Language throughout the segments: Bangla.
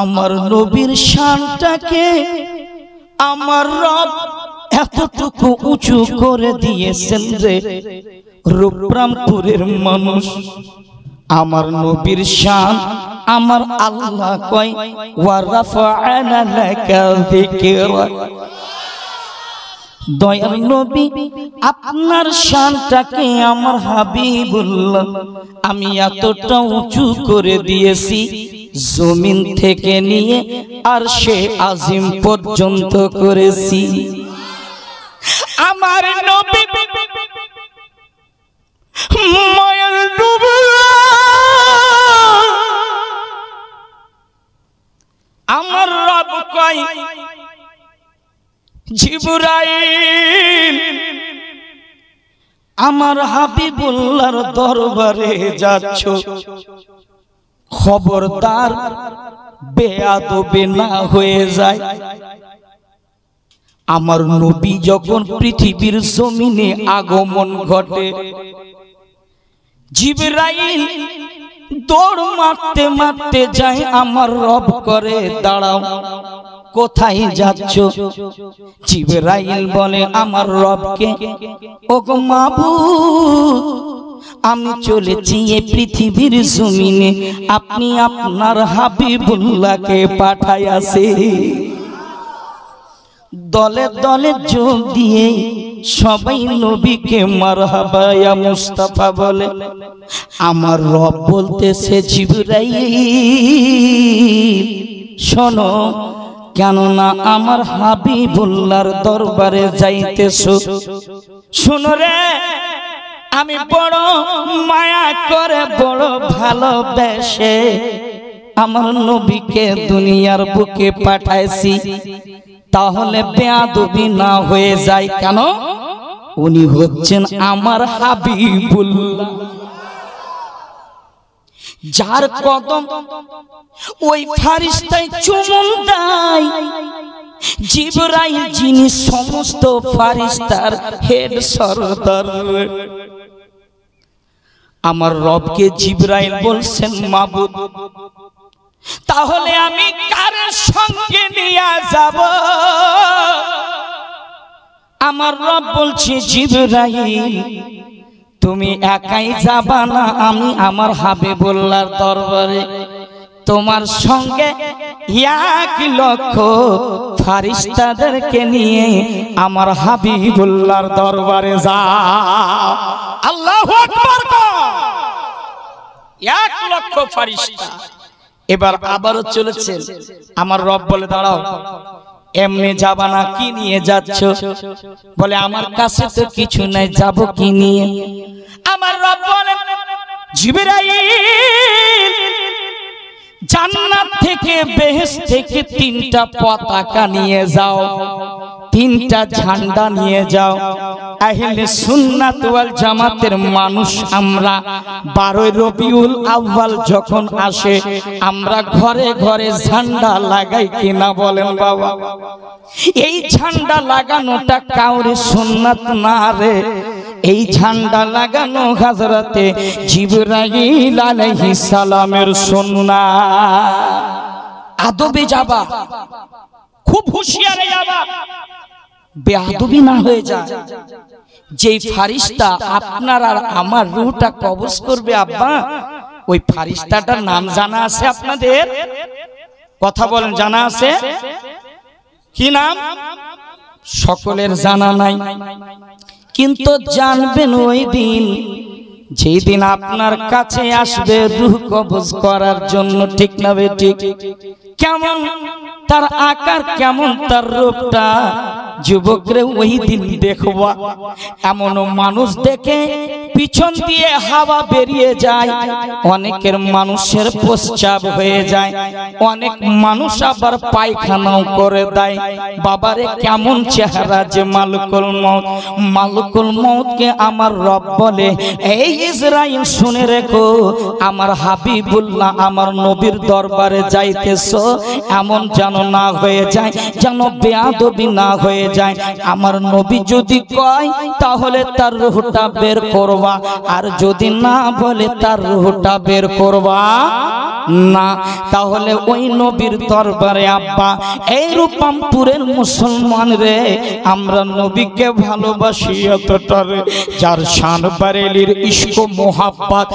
আমার নবীর শানটাকে আমার রব এতটুকু উঁচু করে দিয়েছেন রে রূপরামপুরের মানুষ। আমার নবীর শান আমার আল্লাহ কয় ওয়া রাফা'না লাকা যিকরা। দয়ার নবী আপনার শানটাকে আমার হাবিবুল্লাহ আমি এতটা উঁচু করে দিয়েছি, জমিন থেকে নিয়ে আরশে আজিম পর্যন্ত করেছি। আমার নবী মায়ার নবী আমার রব কয় জিবরাইল আমার হাবিবুল্লাহর দরবারে যাচ্ছ, খবরদার বেয়াদবি না হয়ে যায়। আমার নবী যখন পৃথিবীর জমিনে আগমন ঘটে, জিবরাইল দৌড় মারতে মারতে যায়, আমার রব করে দাঁড়াও, কোথায় যাচ্ছ? জিবরাইল বলে আমার রবকে, ওগো মাবুদ আমি চলেছি এই পৃথিবীর জমিনে, আপনি আপনার হাবিবুল্লাহকে পাঠাইয়াছে। দলে দলে যোগ দিয়ে সবাই নবীকে মারহাবা ইয়া মুস্তাফা বলে। আমার রব বলতেছে জিবরাইল শোনো, কেননা আমার হাবিবুল্লাহর দরবারে যাইতেছো, শোনো রে আমি বড় মায়া করে বড় ভালোবেসে আমার নবীকে দুনিয়ার বুকে পাঠাইছি, তাহলে বেয়াদবি না হয়ে যায় কেন? উনি হচ্ছেন আমার হাবিবুল্লাহ, যার কদম ওই ফারিস্তায় চুমুন দেয়। জিবরাইল যিনি সমস্ত ফারিস্তার হেড সরদার, আমার রবকে জিবরাইল বলছেন মাবুদ তাহলে আমি কার সঙ্গে নিয়ে যাব? আমার রব বলছে জিবরাইল তুমি একাই যাবা না, আমি আমার হাবিবুল্লাহর দরবারে তোমার সঙ্গে 1 লক্ষ ফারিস্তাদেরকে নিয়ে আমার হাবিবুল্লাহর দরবারে যাও। আল্লাহু আকবার। 1 লক্ষ ফারিস্তা এবার আবারও চলেছে। আমার রব বলে দাঁড়াও, এমনি যাবা না, কি নিয়ে যাচ্ছ? বলে আমার কাছে তো কিছু নাই, যাব কি নিয়ে? আমার রব বলে জিবরাইল জান্নাত থেকে বেহেশত থেকে 3টা পতাকা নিয়ে যাও, 3টা ঝান্ডা নিয়ে যাও। আহলে সুন্নাত ওয়াল জামাতের মানুষ আমরা 12 রবিউল আউয়াল যখন আসে আমরা ঘরে ঘরে ঝান্ডা লাগাই কিনা বলেন বাবা? এই ঝান্ডা লাগানোটা কাউরে সুন্নাত না রে, এই ঝান্ডা লাগানো হযরতে জিবরাইল আলাইহিস সালামের সুন্নাত। আদবে যাবা, খুব হুঁশিয়ারে যাবা, বেয়াদবি না হয়ে যায়। যেই ফারিস্তা আপনার আর আমার রূহটা কবজ করবে আব্বা, ওই ফারিস্তাটার নাম জানা আছে আপনাদের? কথা বলেন, জানা আছে? কি নাম? সকলের জানা নাই, কিন্তু জানবেন ওই দিন যেই দিন আপনার কাছে আসবে রূহ কবজ করার জন্য, ঠিক না বেঠিক? কেমন তার আকার, কেমন তার রূপটা যুবকরে ওই দিন দেখবা। এমন মানুষ দেখে পিছন দিয়ে হাওয়া বেরিয়ে যায়, অনেকের মানুষের প্রস্রাব হয়ে যায়, অনেক মানুষ আবার পায়খানাও করে দেয়। বাবারে কেমন চেহারা যে মালিকুল মউত! মালিকুল মউতকে আমার রব বলে এই ইসরাইল শুনে রেখো, আমার হাবিবুল্লাহ আমার নবীর দরবারে যাইতেছো, এমন যেন না হয়ে যায়, যেন বেয়াদবি না হয়ে যায়। আমার নবী যদি কয় তাহলে তার রূহটা বের করবা, আর যদি না বলে তার রূহটা বের করবা না। তাহলে ওই নবীর দরবারে আব্বা, এই রূপমপুরের মুসলমান রে, আমরা নবীকে ভালোবাসি এতটা রে, যার শান বারেলির ইশক মোহাব্বত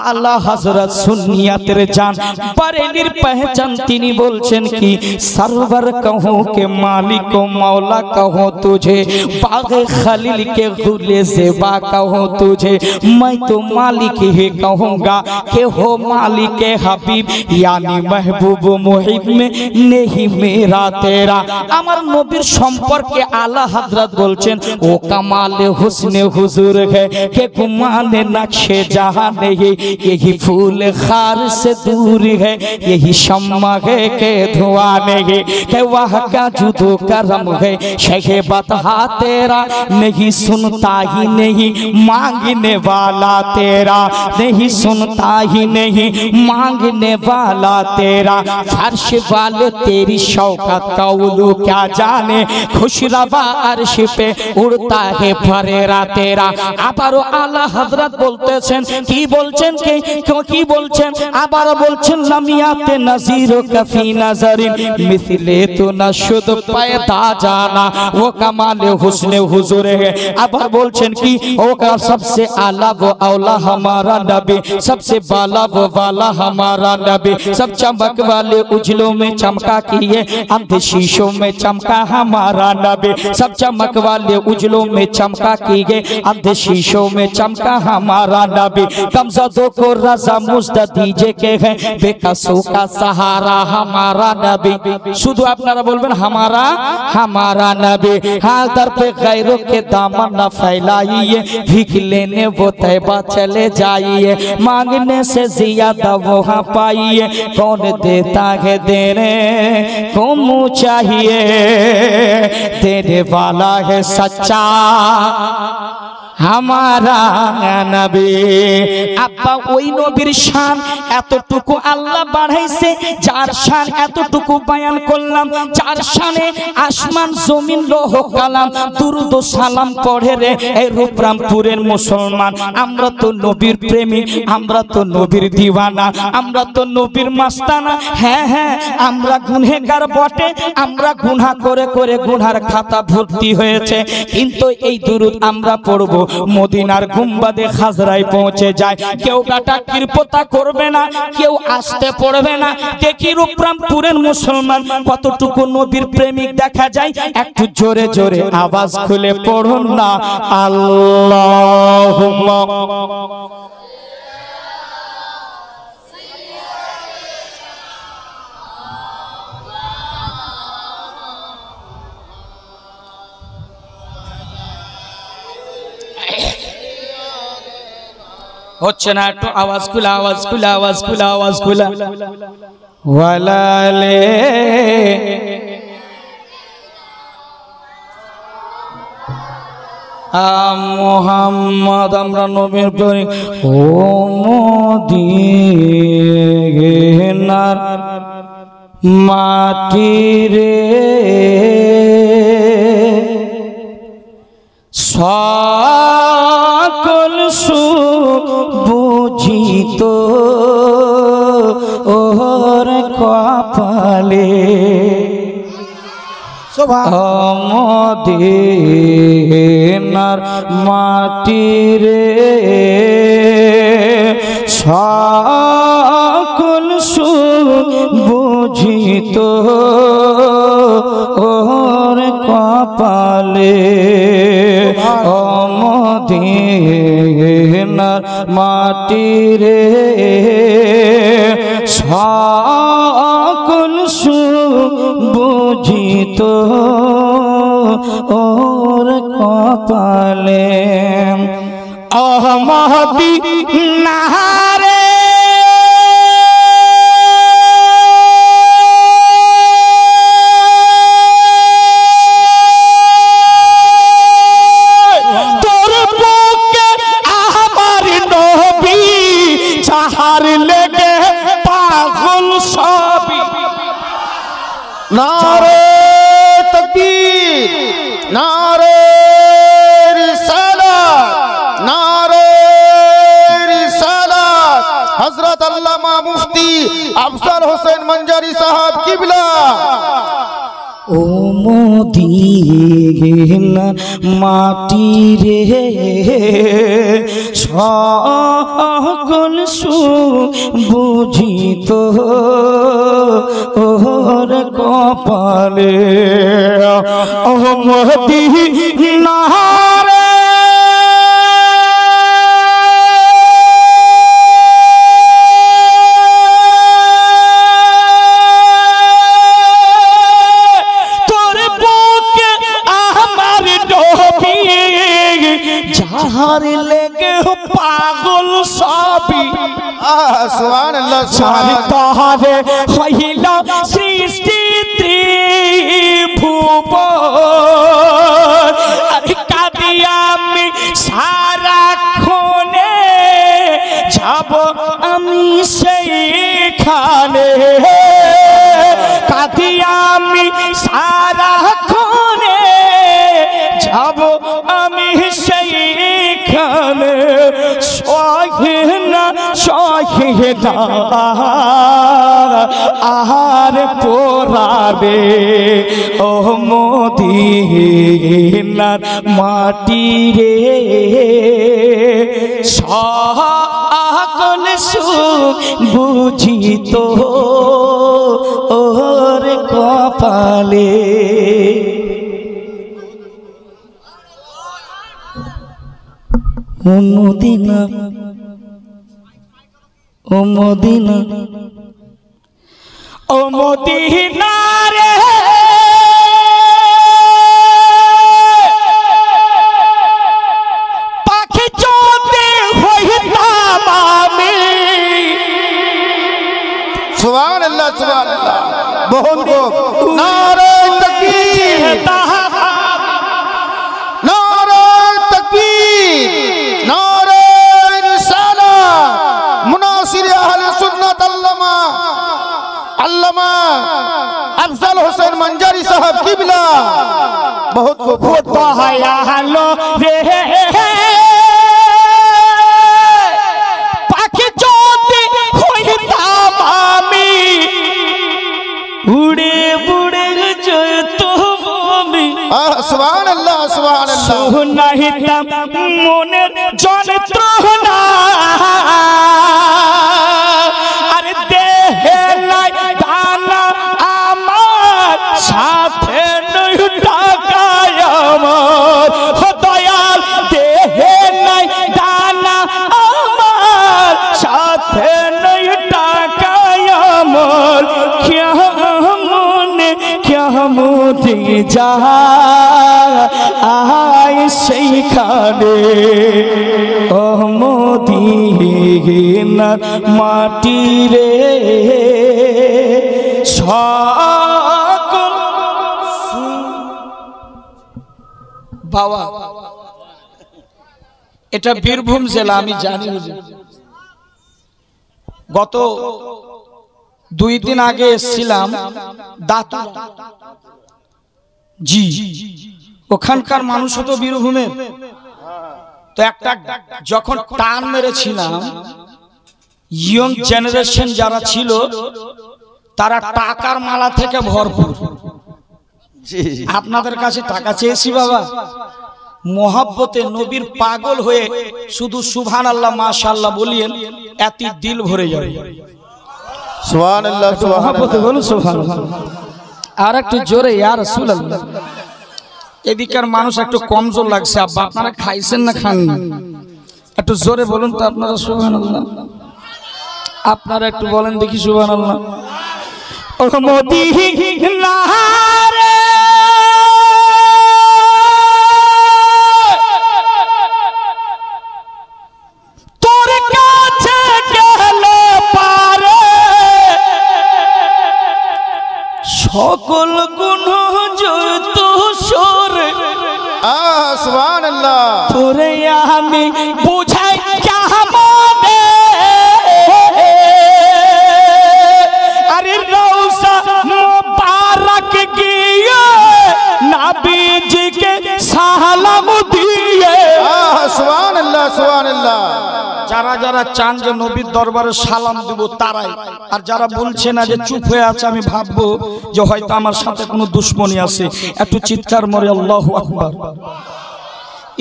আলা হযরত সুন্নিয়াতের জান বারেলির পहचान। তিনি বলছেন কি, सरवर कहूं के मालिक ও मौला कहूं तुझे, बाग़े खलील के गुले ज़ेबा कहूं तुझे, मैं तो मालिक ही कहूंगा कि हो मालिक हबीब, यानी महबूब मुहिब में नहीं मेरा तेरा। আমার নবীর সম্পর্কে আলা হযরত বলছেন, ও कमाल हुस्न हुजूर है कि गुमान नक्शे जहां नहीं, यही फूल खार से दूर है, यही शम्मा है के धुआं नहीं, कि वह का जुदो करम है शेखे बता तेरा, नहीं सुनता ही नहीं मांगने वाला तेरा, नहीं सुनता ही नहीं मांगने वाला तेरा, फर्श वाले तेरी शौकत का उलू क्या जाने, खुश रवा अर्श पे उड़ता है फरेरा तेरा। আবারও আলা হযরত বলতেছেন, কি বলছেন, কি বলছেন, আবারও বলছেন, লামিয়াতে নাজিরো কফি নজরিন মিসলে তো নশুদ पैदा जाना, वो कमाल हुस्न हुजूर है। আবার বলছেন কি, ও सबसे आला वो औला हमारा नबी, सबसे बाला वो वाला हमारा नबी, सब चमक वाले उजलों में चमका किए, अंधे शीशों में चमका हमारा नबी, सब चमक वाले उजलों में चमका किए, अंधे शीशों में चमका हमारा नबी, कमजदों को रज़ा मुज़्दा दीजे के है, बेकसों का सहारा हमारा नबी। शुद्ध আপনারা বলবেন हमारा हमारा नबी। हाँ, दर पे गैरों के दामन न फैलाइए, भीख लेने वो तैबा चले जाइए, मांगने से ज्यादा वहाँ पाइए, कौन देता है देने को मुँह चाहिए, देने वाला है सच्चा हमारा नबी। আব্বা, ওই নবীর শান এতটুকু আল্লাহ বাড়াইছে, যার শান এতটুকু বয়ান করলাম, যার শানে আসমান জমিন লৌহ কালাম দুরুদ ও সালাম পড়ে রে এই রূপরামপুরের মুসলমান। আমরা তো নবীর প্রেমী, আমরা তো নবীর দিওয়ানা, আমরা তো নবীর মাস্তানা। হ্যাঁ হ্যাঁ, আমরা গুনহেগার বটে, আমরা গুনাহ করে করে গুনার খাতা ভর্তি হয়েছে, কিন্তু এই দুরুদ আমরা পড়ব, মদিনার গুম্বাদে খাজরায় পৌঁছে যায়। কেউ কাটা কৃপতা করবে না, কেউ আসতে পড়বে না। দেখি রূপরামপুরের মুসলমান কতটুকু নবীর প্রেমিক দেখা যায়, একটু জোরে জোরে আওয়াজ খুলে পড়ুন না, আল্লাহুম্মা। হচ্ছে না, একটু আওয়াজ খুলা, আওয়াজ খুলা, আওয়াজ খুলা, আওয়াজ খুলা। ওয়ালালে মুহাম্মদ, আমরা নবীর পরে ও মদিনার মাটি রে, সকল সুখ বুঝিত ওর কপালে, মদিনার মাটি রে, সকল সুখ বুঝিত ওর কপালে, মদিনার মাটি রে, সকল সুখ বুঝিত ওর কপালে, মদিনা রে नारे तकबीर, नारे रिसालत, नारे रिसालत। हजरत अल्लामा मुफ्ती अफजल हुसैन मंजारी साहब किबला। ও মদিনা মাটি রে সকল সুখ বুঝিত ওর কপালে। ও মদিনা রে যাহার লেগে পাগল সবই সুবহানাল্লাহ তাহারে হইল সৃষ্টি ত্রিভুবন। আরে কাঁদি আমি সারাক্ষণে যাব আমি সেইখানে। কাঁদি আমি সারাক্ষণে যাব আমি সেইখানে। সহে না সহে না আর পোড়াবে ও মদিনার মাটি রে সকল সুখ বুঝিত ওর কপালে। ও মদিনা, ও মদিনা, ও মদিনা রে পাখি যদি হইতাম আমি। সুবহানাল্লাহ সুবহানাল্লাহ बहुत खूब। नारे तकबीर, नारे तकबीर, नारे रिसालत। मुनासिर अहले सुन्नत अल्लामा अल्लामा अफजल हुसैन मंजारी साहब किबला। बहुत खूब। हालो रे পাখি যদি হইতাম আমি উড়ে উড়ে যেত আমি। সুবহানাল্লাহ সুবহানাল্লাহ। শুনাইতাম মনের যন্ত্রণা আর দেহে নাই দানা আমার সাথে নই টাকা আমার। দয়াল দেহে নাই দানা আমার সাথে নই টাকা আমার। কেমনে যা আয় সেইখানে ও মদিনার মাটি রে সকল। বাবা এটা বীরভূম জেলা, আমি জানি। গত 2 দিন আগে এসেছিলাম দাতুরা। জি, ওখানকার মানুষ তো বীরভূমের। তো একটা যখন টান মেরেছিলাম, ইয়ং জেনারেশন যারা ছিল তারা টাকার মালা থেকে ভরপুর। আপনাদের কাছে টাকা চেয়েছি বাবা, মোহাব্বতে নবীর পাগল হয়ে শুধু সুবহানাল্লাহ মাশাআল্লাহ বলিয়েন, এতি দিল ভরে যাবে। সুবহানাল্লাহ মোহাব্বতে বলুন সুবহানাল্লাহ। আর একটু জোরে ইয়া রাসূলুল্লাহ। এদিকের মানুষ একটু কমজোর লাগছে আব্বা, আপনারা খাইছেন না খাননি? একটু জোরে বলুন তো আপনারা সুবহানাল্লাহ। আপনারা একটু বলেন দেখি সুবহানাল্লাহ। ও মদিনা রে তোর কাছে গেলে পারে সকল গুণ যত সরে। সুবহানাল্লাহ। তোরে আমি বুঝাই কেমনে আরে রওজা মুবারক সুবহানাল্লাহ সুবহানাল্লাহ। যারা যারা চান যে নবীর দরবারে সালাম দেব তারাই, আর যারা বলছে না যে চুপ হয়ে আছে আমি ভাববো যে হয়তো আমার সাথে কোনো দুশ্মনী আছে, একটু চিৎকার মরে আল্লাহু আকবার।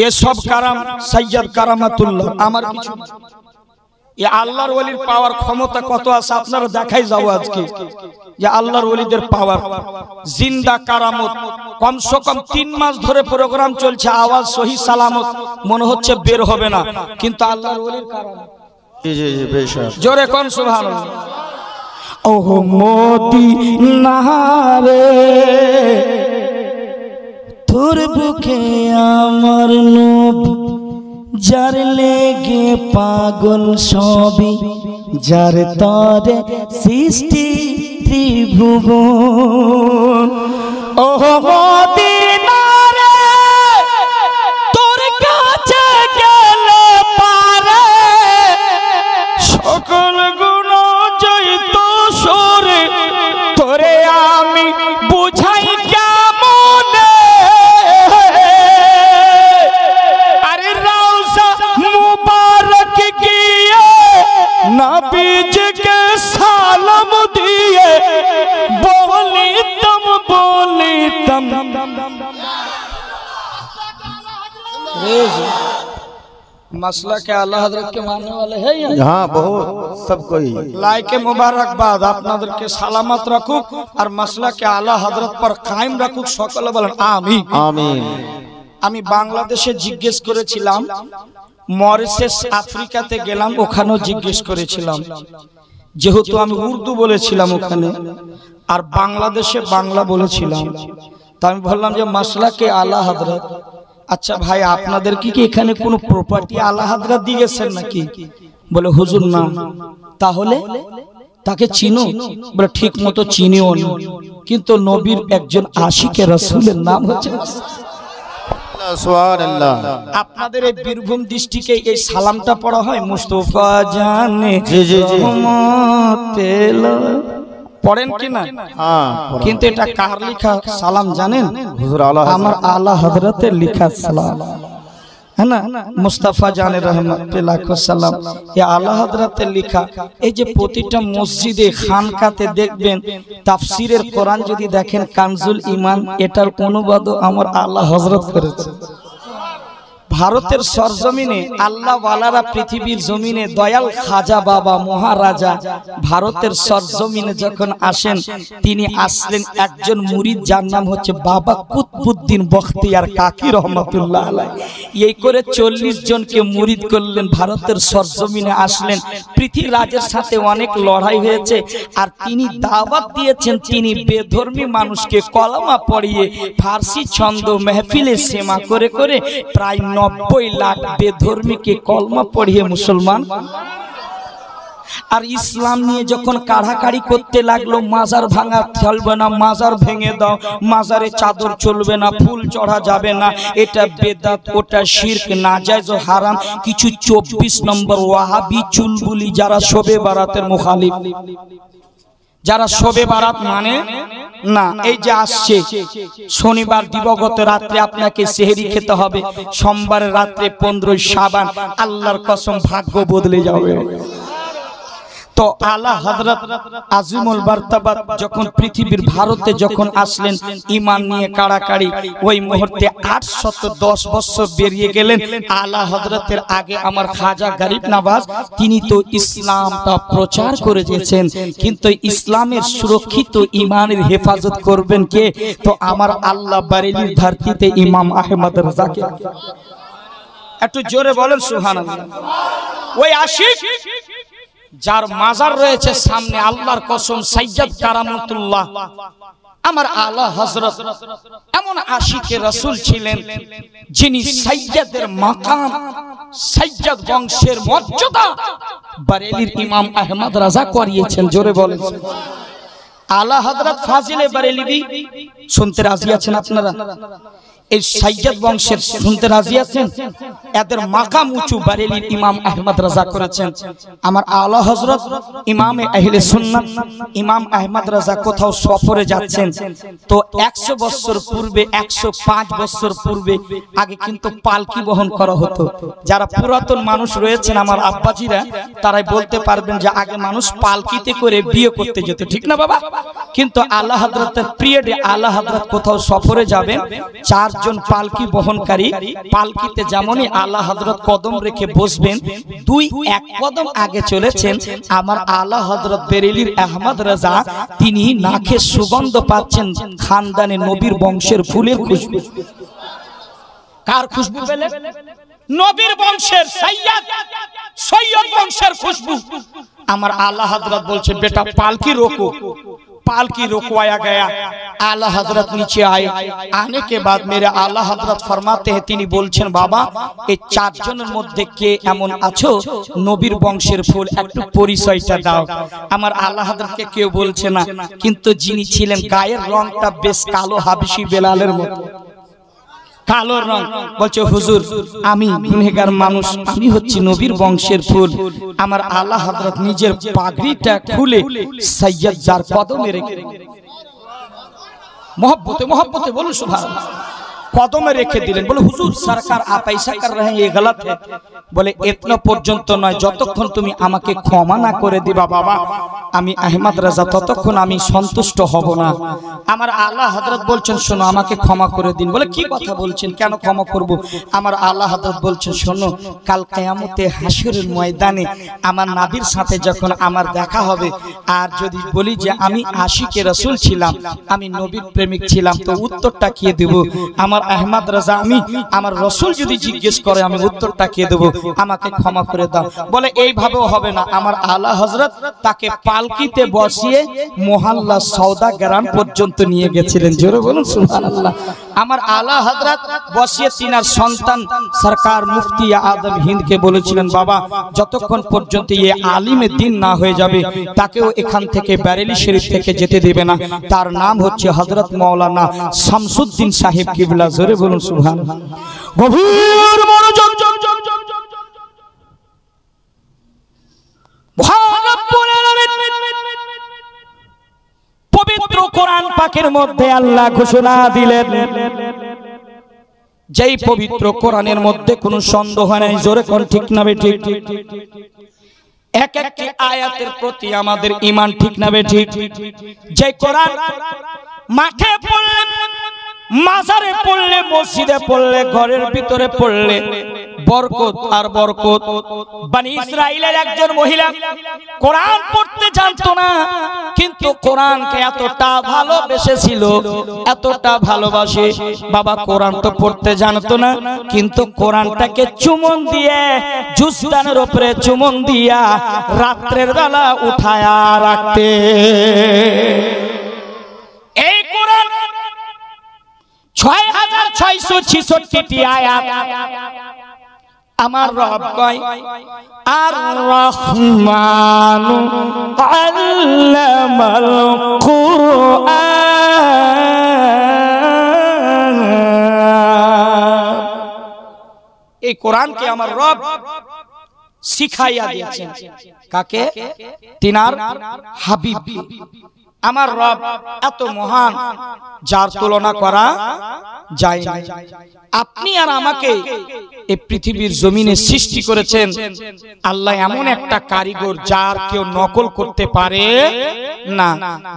এসব কারাম সাইয়্যিদ কারামাতুল্লাহ আমার কিছু না। এ আল্লাহর ওলির পাওয়ার ক্ষমতা কত আছে আপনারা দেখাই যাও আজকে যে আল্লাহর ওলিদের পাওয়ার জিন্দা কারামত। কমসে কম 3 মাস ধরে প্রোগ্রাম চলছে, আওয়াজ সহি সালামত, মনে হচ্ছে বের হবে না, কিন্তু আল্লাহর ওলির কারামত। জি জি জি বেশক। জোরে কোন সুবহানাল্লাহ। ওহ মদিনারে তোর বুকে আমার নবী, যার লেগে পাগল সবই, যার তরে সৃষ্টি ত্রিভুবন। ওহ মদিনারে তোর কাছে গেলে পারে সকল গুণ জয়িত সরে, তোরে আমি বুঝাই কেমনে। আরে রওজা মুবারক গিয়ে নবীজিকে সালাম দিয়ে বলিতাম বলিতাম। मसला के आला हजरत के मानने वाले हैं यहाँ? हाँ बहुत सब कोई। लाइके मुबारकबाद আপনাদেরকে সালামত রাখুক আর মাসলা কে আলা হযরত पर কায়েম রাখুক, সকলে বলেন আমিন আমিন। আমি বাংলাদেশে জিজ্ঞেস করেছিলাম, মরিশাস আফ্রিকাতে গেলাম, ওখানেও জিজ্ঞেস করেছিলাম, যেহেতু আমি উর্দু বলেছিলাম ওখানে আর বাংলাদেশে বাংলা বলেছিলাম, তো আমি বললাম যে মাসলা কে আলা হযরত, আচ্ছা ভাই আপনাদের কি এখানে কোনো প্রপার্টি আলা হযরত দিয়েছেন নাকি? বলে হুজুর না। তাহলে তাকে চিনো? বলে ঠিক মতো চিনিও না, কিন্তু নবীর একজন আশিকে রাসূলের নাম হচ্ছে সুবহানাল্লাহ। আপনাদের এই বীরভূম ডিস্ট্রিক্টে এই সালামটা পড়া হয়, মুস্তাফা জানে জি জি জি পড়েন কি না? হ্যাঁ। কিন্তু এটা কার লেখা সালাম জানেন? হুজুর আলা আমার আলা হযরতের লেখা সালাম, है ना? মুস্তাফা জানে রহমাতুল্লাহ সালাম, এই আলা হযরতের লেখা। এই যে প্রতিটা মসজিদে খানকাতে দেখবেন তাফসিরের কোরআন যদি দেখেন কানজুল ঈমান, এটার অনুবাদও আমার আলা হযরত করেছে। ভারতের সরজমিনে আল্লাহ ওয়ালারা পৃথিবীর জমিনে দয়াল খাজা বাবা মহারাজা ভারতের সরজমিনে যখন আসেন, তিনি আসলেন একজন মুরিদ যার নাম হচ্ছে বাবা কুতবুদ্দিন বখতিয়ার কাকি রহমাতুল্লাহ আলাইহি। এই করে 40 জনকে মুরিদ করলেন, ভারতের সরজমিনে আসলেন। পৃথিবীরাজের সাথে অনেক লড়াই হয়েছে আর তিনি দাওয়াত দিয়েছেন, তিনি বেধর্মী মানুষকে কলমা পড়িয়ে ফার্সি ছন্দ মেহফিলে সেমা করে করে প্রায় 90 লাখ বেধর্মীকে কলমা পড়িয়ে মুসলমান। আর ইসলাম নিয়ে যখন কাড়াকাড়ি করতে লাগলো, মাজার ভাঙা চলবে না, মাজার ভেঙে দাও, মাজারে চাদর চলবে না, ফুল চড়া যাবে না, এটা বেদাত, ওটা শিরক, নাজায়েজ ও হারাম। কিছু 24 নম্বর ওয়াহাবি চুলবুলি যারা শবে বারাতের মুখালিফ, যারা শবে বারাত মানে না, এই যে আসছে শনিবার দিবগত রাত্রে আপনাকে সেহরি খেতে হবে, সোমবার রাত্রে 15 শাবান, আল্লাহর কসম ভাগ্য বদলে যাবে। তো আলা হযরত আজিমুল মারতাবাত যখন পৃথিবীর ভারতে যখন আসলেন ঈমান নিয়ে কাড়াকাড়ি, ওই মুহূর্তে 810 বছর বেরিয়ে গেলেন। আলা হযরতের আগে আমার খাজা গরিব নওয়াজ, তিনি তো ইসলামটা প্রচার করে দিয়েছেন, কিন্তু ইসলামের সুরক্ষিত ঈমানের হেফাজত করবেন কে? তো আমার আল্লাহ বারেলির ধরতিতে ইমাম আহমদ রাজাকে। একটু জোরে বলেন সুবহানাল্লাহ। ওই আশিক যার মাজার রয়েছে সামনে, আল্লাহর কসম সাইয়্যিদ কারামাতুল্লাহ আমার আলা হযরত এমন আশিকে রাসূল ছিলেন যিনি সাইয়্যিদের মাকাম, সাইয়্যিদ বংশের মর্যাদা বারেলির ইমাম আহমদ রাজা করিয়েছেন। জোরে বলেন আলা হযরত ফাজিলে বারেলিবি। শুনতে রাজি আছেন আপনারা? এই সাইয়্যদ বংশের শুনতে রাজি আছেন? এদের মাকাম উঁচু বারেলির ইমাম আহমদ রাজা করেছেন। আমার আলা হযরত ইমামে আহলে সুন্নাত ইমাম আহমদ রাজা কোথাও সফরে যাচ্ছেন, তো 100 বছর পূর্বে 105 বছর পূর্বে আগে কিন্তু পালকি বহন করা হতো। যারা পুরাতন মানুষ রয়েছেন আমার আব্বাজিরা, তারাই বলতে পারবেন যে আগে মানুষ পালকিতে করে বিয়ে করতে যেত, ঠিক না বাবা? কিন্তু আলা হযরতের পিরিয়ডে আলা হযরত কোথাও সফরে যাবেন, 4 জন পালকি বহনকারী, পালকিতে যেমনই আলা হযরত কদম রেখে বসবেন, 2-1 কদম আগে চলেছেন আমার আলা হযরত বেরেলির আহমদ রাজা, তিনি নাকে সুগন্ধ পাচ্ছেন খানদানে নবীর বংশের ফুলের খুশবু। কার খুশবু পেলেন? নবীর বংশের সৈয়দ বংশের খুশবু। আমার আলা হযরত বলছেন বেটা पालकी रोको, पालकी रोकवाया गया। आला हजरत नीचे आए, आने के बाद मेरे आला हजरत फरमाते हैं, তিনি বলছেন বাবা এই 4 জনের মধ্যে কে এমন আছো নবীর বংশের ফুল, একটু পরিচয়টা দাও। আমার আলা হযরতকে কেউ বলছে না, কিন্তু যিনি ছিলেন গায়ের রংটা বেশ কালো হাবশি বেলালের মতো, কালো রং, বলছে হুজুর আমি গুনাহগার মানুষ, আমি হচ্ছি নবীর বংশের ফুল। আমার আলা হযরত নিজের পাগড়িটা খুলে সৈয়দ যার কদমে রেখে, मोहब्बते मोहब्बते बोलो सुभान, कदमे रेखे दिलेन। बोले हुजूर सरकार आप ऐसा कर रहे हैं, ये गलत है। बोले इतना पर्यंत नय, যতক্ষণ তুমি আমাকে ক্ষমা না করে দিবা বাবা আমি আহমদ রাজা ততক্ষণ আমি সন্তুষ্ট হব না। আমার আলা হযরত বলছেন শোনো আমাকে ক্ষমা করে দিন। বলে কি কথা বলছেন, কেন ক্ষমা করব? আমার আলা হযরত বলছেন শোনো কাল কিয়ামতে হাসরের ময়দানে আমার নবীর সাথে যখন আমার দেখা হবে, আর যদি বলি যে আমি আশিকে রাসূল ছিলাম, আমি নবীর প্রেমিক ছিলাম, তো উত্তরটা কি দেব? আমার আহমদ রাজা আমি আমার রাসূল যদি জিজ্ঞেস করে আমি উত্তরটা কি দেব? আমাকে ক্ষমা করে দাও। বলে এইভাবেও হবে না। আমার আলা হযরত তাকে পালকিতে বসিয়ে মোহাল্লা সওদা গ্রাম পর্যন্ত নিয়ে গেছিলেন। জোরে বলুন সুবহানাল্লাহ। আমার আলা হযরত বসিয়ে তিনার সন্তান সরকার মুফতি আদম হিন্দকে বলেছিলেন বাবা যতক্ষণ পর্যন্ত এই আলিমে দ্বীন না হয়ে যাবে তাকেও এখান থেকে বেরেলি শরীফ থেকে যেতে দেবে না। তার নাম হচ্ছে হযরত মাওলানা শামসুদ্দিন সাহেব কিবলা। জোরে বলুন সুবহানাল্লাহ। গভীর মনোযোগ। পবিত্র কোরআন পাকের মধ্যে আল্লাহ ঘোষণা দিলেন, যেই পবিত্র কোরআনের মধ্যে কোনো সন্দেহ নাই, জোরে কোন ঠিক না বেঠিক? এক একটি আয়াতের প্রতি আমাদের ঈমান ঠিক না বেঠিক? যে কোরআন মাঠে পড়লে, মাজারে পড়লে, মসজিদে পড়লে, ঘরের ভিতরে পড়লে বরকত আর বরকত। বনি ইসরাইলের একজন মহিলা কোরআন পড়তে জানতো না, কিন্তু কোরআনকে এতটা ভালোবেসেছিল, এতটা ভালোবাসে বাবা। কোরআন তো পড়তে জানতো না, কিন্তু কোরআনটাকে চুমন দিয়ে জুসদানের উপরে চুমন দিয়া রাত্রের বেলা উঠায়া রাখতে। এই কোরআন 6666টি আয়াত। আমার রব কয় আর রহমানু আল্লামাল কুরআন। এই কোরআনকে আমার রব শিখাইয়া দিয়েছেন। কাকে? তিনার হাবিব। আমার রব এত মহান যার তুলনা করা যায় না। আপনি আর আমাকে এই পৃথিবীর জমিনে সৃষ্টি করেছেন আল্লাহ এমন একটা কারিগর যার কেউ নকল করতে পারে না।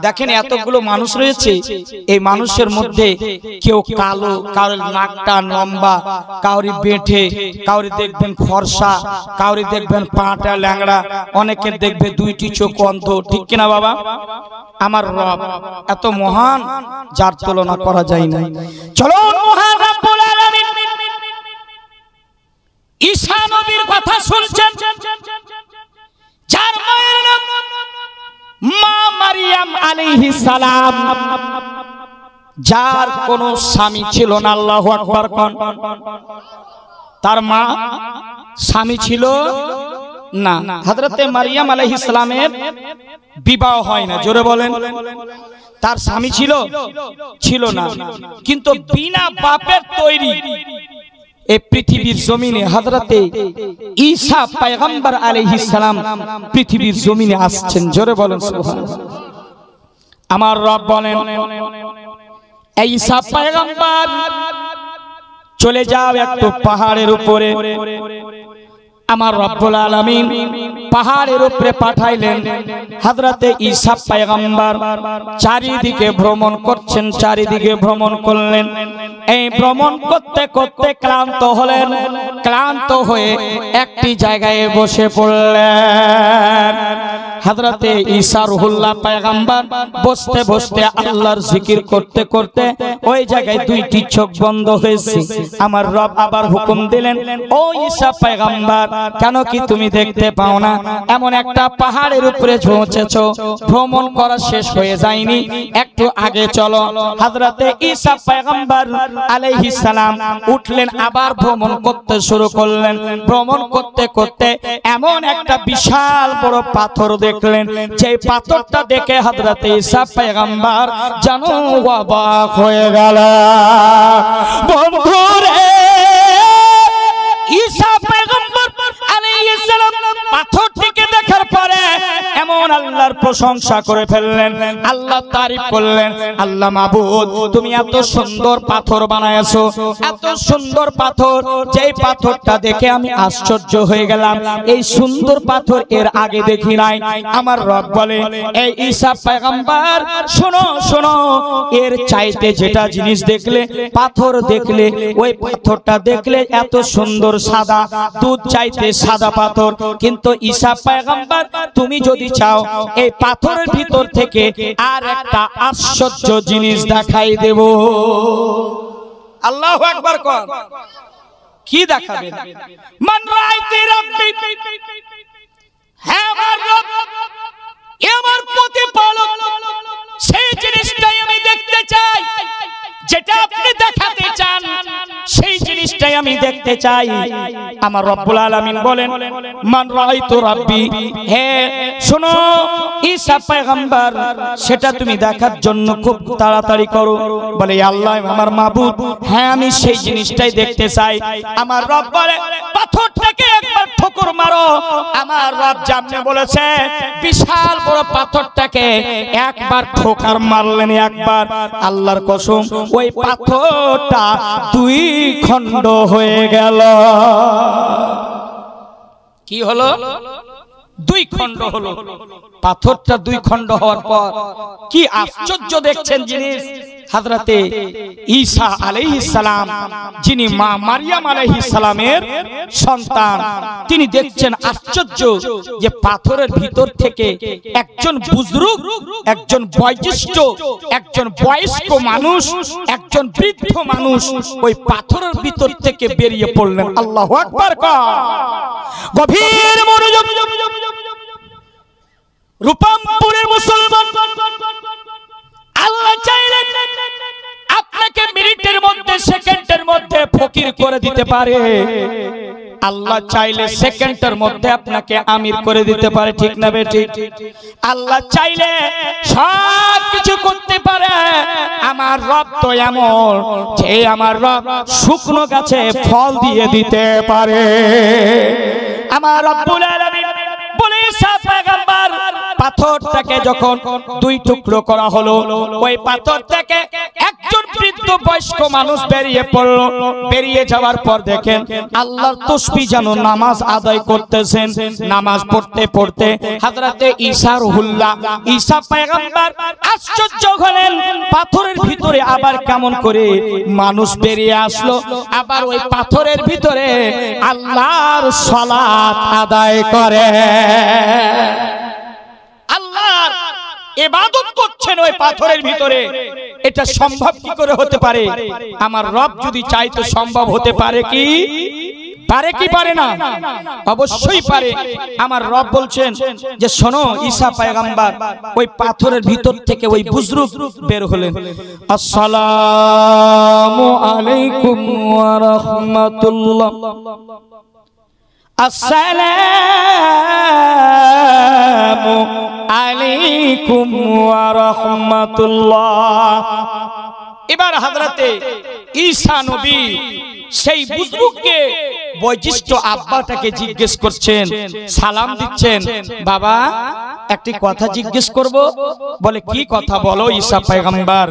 দেখেন এতগুলো মানুষ রয়েছে, এই মানুষের মধ্যে কেউ কালো, কারোর নাকটা লম্বা, কাউরি বেঁটে, কাউরি দেখবেন ফর্সা, কাউরি দেখবেন পাটা ল্যাংড়া, অনেকে দেখবে 2টি চোখ অন্ধ, ঠিক কিনা বাবা? আমার রব এত মহান যার তুলনা করা যায় না। চলো মহান রব্বুল আলামিন ঈসা নবীর কথা শুনছেন, যার মায়ের নাম মা মারিয়াম আলাইহিস সালাম, যার কোনো স্বামী ছিল না। আল্লাহু আকবার কোন? তার মা স্বামী ছিল না, হযরতে মারিয়াম আলাইহিস সালামের বিবাহ হয় না। জোরে বলেন। তার স্বামী ছিল ছিল না, কিন্তু বিনা বাপের তৈরি এই পৃথিবীর জমিনে হযরতে ঈসা পয়গম্বর আলাইহিস সালাম পৃথিবীর জমিনে আসছেন। জোরে বলেন সুবহানাল্লাহ। আমার রব বলেন, এই ঈসা পয়গম্বর চলে যাও একটু পাহাড়ের উপরে। আমার রব্বুল আলামিন পাহাড়ের উপরে পাঠাইলেন। হযরতে ঈসা পয়গম্বর চারিদিকে ভ্রমণ করছেন, চারিদিকে ভ্রমণ করলেন। এই ভ্রমণ করতে করতে ক্লান্ত হলেন। ক্লান্ত হয়ে একটি জায়গায় বসে পড়লেন। হযরতে ঈসা রুহুল্লাহ পয়গম্বর বসতে বসতে আল্লাহর জিকির করতে করতে ওই জায়গায় দুইটি চোখ বন্ধ হয়েছে। আমার রব আবার হুকুম দিলেন, ও ঈসা পয়গম্বর, কেন কি তুমি দেখতে পাও না? এমন একটা পাহাড়ের উপরে পৌঁছেছো, ভ্রমণ করা শেষ হয়ে যায়নি, একটু আগে চলো। হযরতে ঈসা পয়গম্বর আলাইহিস সালাম উঠলেন, আবার ভ্রমণ করতে শুরু করলেন। ভ্রমণ করতে করতে এমন একটা বিশাল বড় পাথর দেখলেন, যে পাথরটা দেখে হযরতে ঈসা পয়গম্বর যেন অবাক হয়ে গেল। বন্ধুরে, ঈসা পয়গম্বর আলাইহিস সালাম পাথরটিকে দেখার পরে এমন আল্লাহর প্রশংসা করে ফেললেন, আল্লাহ তারিফ করলেন। আল্লাহ মাবুদ, তুমি এত সুন্দর পাথর বানায়ছো, এত সুন্দর পাথর, যেই পাথরটা দেখে আমি আশ্চর্য হয়ে গেলাম। এই সুন্দর পাথর এর আগে দেখি নাই। আমার রব বলে, এই ঈসা পয়গম্বর শোনো শোনো, এর চাইতে যেটা জিনিস দেখলে, পাথর দেখলে, ওই পাথরটা দেখলে এত সুন্দর সাদা, দুধ চাইতে সাদা পাথর। কিন্তু ঈসা পয়গম্বর, তুমি যদি চাও এই পাথরের ভিতর থেকে আর একটা আশ্চর্য জিনিস দেখাই দেব। আল্লাহু আকবার কর। কি দেখাবেন? মান রাইতি রাব্বি, হ্যাঁ আমার রব, আমার প্রতিপালক, সেই জিনিসটাই আমি দেখতে চাই। যেটা আপনি দেখাতে চান সেই জিনিসটাই আমি দেখতে চাই। আমার রব্বুল আলামিন বলেন, মান রাইতু রাব্বি, হে শোনো ঈসা পয়গম্বর, সেটা তুমি দেখার জন্য খুব তাড়াতাড়ি করো। বলে, আল্লাহ আমার মাবুদ, হ্যাঁ আমি সেই জিনিসটাই দেখতে চাই। আমার রব বলে, পাথরটাকে একবার ঠোকর মারো। আমার রব জামনে বলেছে, বিশাল বড় পাথরটাকে একবার ঠোকার মারলেন। একবার, আল্লাহর কসম, ওই পাথরটা দুই খণ্ড হয়ে গেল। কি হলো? দুই খণ্ড হলো। পাথরটা দুই খণ্ড হওয়ার পর কি আশ্চর্য দেখছেন জিনিস। হযরতে ঈসা আলাইহিস সালাম, যিনি মা মারিয়াম আলাইহিস সালামের সন্তান, তিনি দেখছেন আশ্চর্য যে পাথরের ভিতর থেকে একজন বুজরুগ, একজন বয়োজ্যেষ্ঠ, একজন বয়স্ক মানুষ, একজন বৃদ্ধ মানুষ ওই পাথরের ভিতর থেকে বেরিয়ে পড়লেন। আল্লাহু আকবার। গভীর মনোযোগ। রূপমপুরের মুসলমান, আল্লাহ চাইলেন আপনাকে মিনিটের মধ্যে, সেকেন্ডের মধ্যে ফকির করে দিতে পারে। আল্লাহ চাইলে সেকেন্ডের মধ্যে আপনাকে আমির করে দিতে পারে। ঠিক না বেঠিক? আল্লাহ চাইলে সব কিছু করতে পারে। আমার রব তো এমন যে আমার রব শুকনো গাছে ফল দিয়ে দিতে পারে। আমার রব্বুল আলামিন বলে, ঈসা পয়গম্বর পাথরটাকে যখন দুই টুকরো করা হলো, ওই পাথর থেকে একজন বৃদ্ধ বয়স্ক মানুষ বেরিয়ে পড়ল। বেরিয়ে যাওয়ার পর দেখেন আল্লাহর তাসবিহ যেন নামাজ আদায় করতেছেন। নামাজ পড়তে পড়তে হযরতে ঈসা রুহুল্লাহ, ঈসা পয়গম্বর আশ্চর্য হলেন, পাথরের ভিতরে আবার কেমন করে মানুষ বেরিয়ে আসলো। আবার ওই পাথরের ভিতরে আল্লাহর সালাত আদায় করে, আল্লাহর ইবাদত করছেন ওই পাথরের ভিতরে। এটা সম্ভব কি করে হতে পারে? আমার রব যদি চাইতো সম্ভব হতে পারে কি? পারে কি পারে না? অবশ্যই পারে। আমার রব বলছেন যে শোনো, ঈসা পয়গম্বর ওই পাথরের ভিতর থেকে ওই বুজরুগ বের হলেন। আসসালামু আলাইকুম ওয়া রাহমাতুল্লাহ। আসসালামু আলাইকুম ওয়া রাহমাতুল্লাহ। এবার হযরতে ঈসা নবী সেই বুজরুগকে বৈশিষ্ট্য আব্বাটাকে জিজ্ঞেস করছেন, সালাম দিচ্ছেন, বাবা একটি কথা জিজ্ঞেস করব। বলে কি কথা বলো ঈসা পয়গম্বর।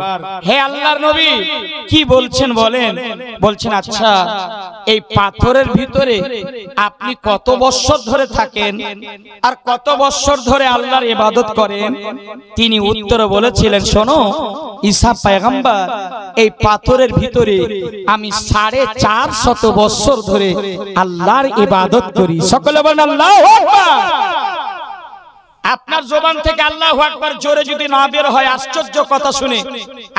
হে আল্লাহর নবী কি বলছেন বলেন। বলছেন আচ্ছা এই পাথরের ভিতরে আপনি কত বছর ধরে থাকেন আর কত বছর ধরে আল্লাহর ইবাদত করেন। তিনি উত্তরে বলেছিলেন, শোনো ঈসা পয়গম্বর এই পাথরের ভিতরে আমি 450 বছর ধরে আল্লাহর ইবাদত করি। সকলে বলেন আল্লাহু আকবার। আপনার জবান থেকে আল্লাহু আকবার জোরে যদি না বের হয় আশ্চর্য কথা শুনে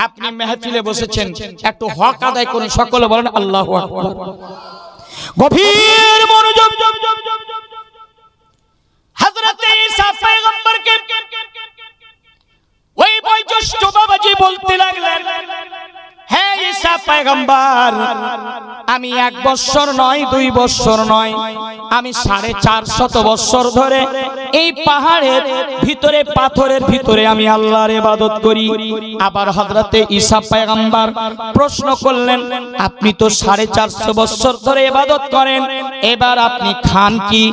আপনি মেহফিলে বসেছেন, একটু হক আদায় করুন। সকলে বলেন আল্লাহু আকবার। গভীর মনোযোগ। হযরত ঈসা পয়গম্বরকে ওই বয়োজ্যেষ্ঠ বাবাজি বলতে লাগলেন, হে ঈসা পয়গম্বর আমি 1 বছর নয় 2 বছর নয় আমি 450 বছর ধরে এই পাহাড়ের ভিতরে পাথরের ভিতরে আমি আল্লাহর ইবাদত করি। আবার হযরতে ঈসা পয়গম্বর প্রশ্ন করলেন, আপনি তো 450 বছর ধরে ইবাদত করেন, এবার আপনি খান কি,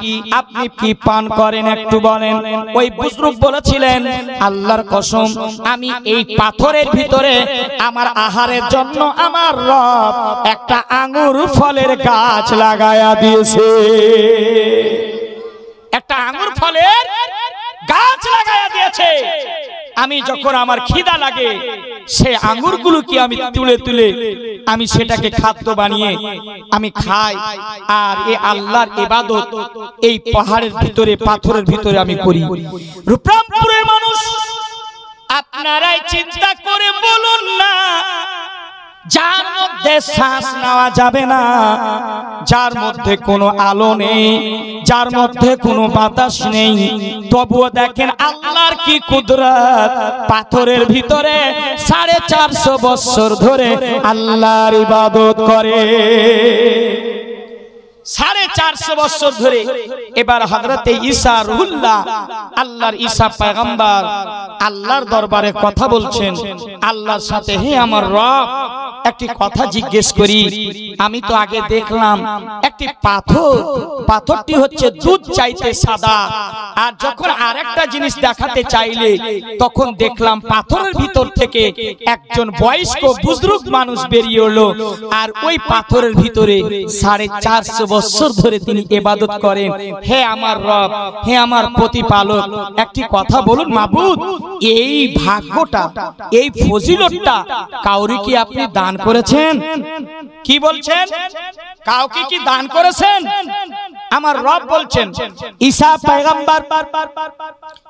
আপনি কি পান করেন একটু বলেন। ওই বুজরুগ বলেছিলেন, আল্লাহর কসম আমি এই পাথরের ভিতরে আমার আহারের জন্য আমার রব একটা আঙ্গুর ফলের গাছ লাগায়া দিয়েছে। একটা আঙ্গুর ফলের গাছ লাগায়া দিয়েছে। আমি যখন আমার খিদা লাগে সেই আঙ্গুরগুলো কি আমি তুলে তুলে আমি সেটাকে খাদ্য বানিয়ে আমি খাই। আর এই আল্লাহর ইবাদত এই পাহাড়ের ভিতরে পাথরের ভিতরে আমি করি। রূপরামপুরের মানুষ আপনারাই চিন্তা করে বলুন না, যার মধ্যে শ্বাস নেওয়া যাবে না, যার মধ্যে কোনো আলো নেই, যার মধ্যে কোনো বাতাস নেই, তবুও দেখেন আল্লাহর কি কুদরত, পাথরের ভিতরে 450 বছর ধরে আল্লাহর ইবাদত করে। 450 বছর ধরে। এবার হযরতে ঈসা রুহুল্লাহ আল্লাহর ঈসা পয়গম্বর আল্লাহর দরবারে কথা বলছেন আল্লাহর সাথে, হে আমার রব একটি কথা জিজ্ঞেস করি। আমি তো আগে দেখলাম একটি পাথর, পাথরটি হচ্ছে দুধ চাইতে সাদা, আর যখন আরেকটা জিনিস দেখাতে চাইলে তখন দেখলাম পাথরের ভিতর থেকে একজন বয়স্ক বুজরুগ মানুষ বেরিয়ে এলো, আর ওই পাথরের ভিতরে 450 বছর ধরে তিনি ইবাদত করেন। হে আমার রব, হে আমার প্রতিপালক একটি কথা বলুন মাবুদ, এই ভাগ্যটা এই ফজিলতটা কাউকে কি আপনি দান করেছেন? কি বলছেন? কাউকে কি দান করেছেন? আমার রব বলছেন, ঈসা পয়গম্বর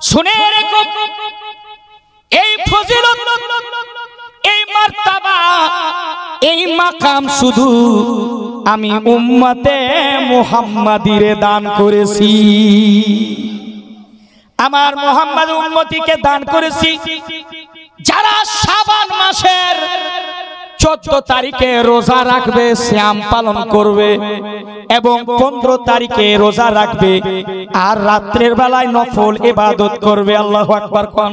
শুনে রেখো এই ফজিলত, এই মার্তাবা, এই মাকাম শুধু আমি উম্মতে মুহাম্মাদিরে দান করেছি। আমার মুহাম্মদ উম্মতিকে দান করেছি যারা শাবান মাসের 14 তারিখে রোজা রাখবে, সিয়াম পালন করবে এবং 15 তারিখে রোজা রাখবে আর রাত্রের বেলায় নফল ইবাদত করবে। আল্লাহু আকবার কোন।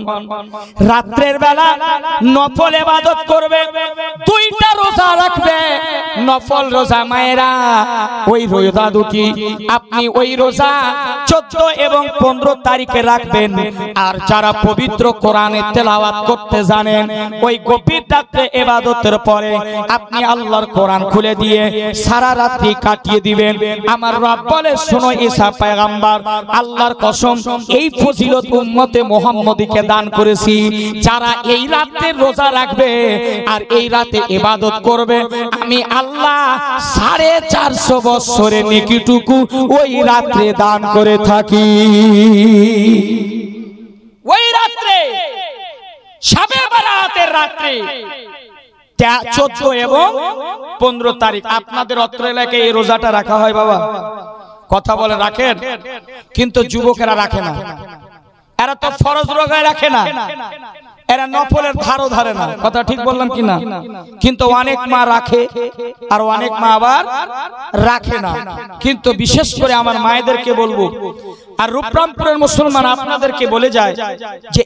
রাত্রের বেলা নফল ইবাদত করবে, 2টা রোজা রাখবে নফল রোজা। মায়েরা ওই রোজা দুটি আপনি ওই রোজা 14 এবং 15 তারিখে রাখবেন। আর যারা পবিত্র কোরআনের তেলাওয়াত করতে জানেন ওই গভীর রাতে ইবাদতের পরে আপনি আল্লাহর কোরআন খুলে দিয়ে সারা রাত্রি কাটিয়ে দিবেন। আমার রব বলে, শোনো ঈসা পয়গম্বর আল্লাহর কসম এই ফজিলত উম্মতে মুহাম্মদীকে দান করেছি, যারা এই রাতে রোজা রাখবে আর এই রাতে ইবাদত করবে আমি আল্লাহ 450 বছরের নেকিটুকু ওই রাতে দান করে থাকি। ওই রাতে শবে বরাতের রাতে 14 এবং 15 তারিখ আপনাদের অত্র এলাকায় এই রোজাটা রাখা হয়। বাবা কথা বলে রাখেন, কিন্তু যুবকেরা রাখে না, এরা তো ফরজ রোজায় রাখে না, এরা নফলের ধারও ধারে না, কথা ঠিক বললাম কিনা? কিন্তু অনেক মা রাখে আর অনেক মা আবার রাখে না। কিন্তু বিশেষ করে আমার মায়েদেরকে বলবো, আর রূপরামপুরের মুসলমান আপনাদেরকে বলে যায় যে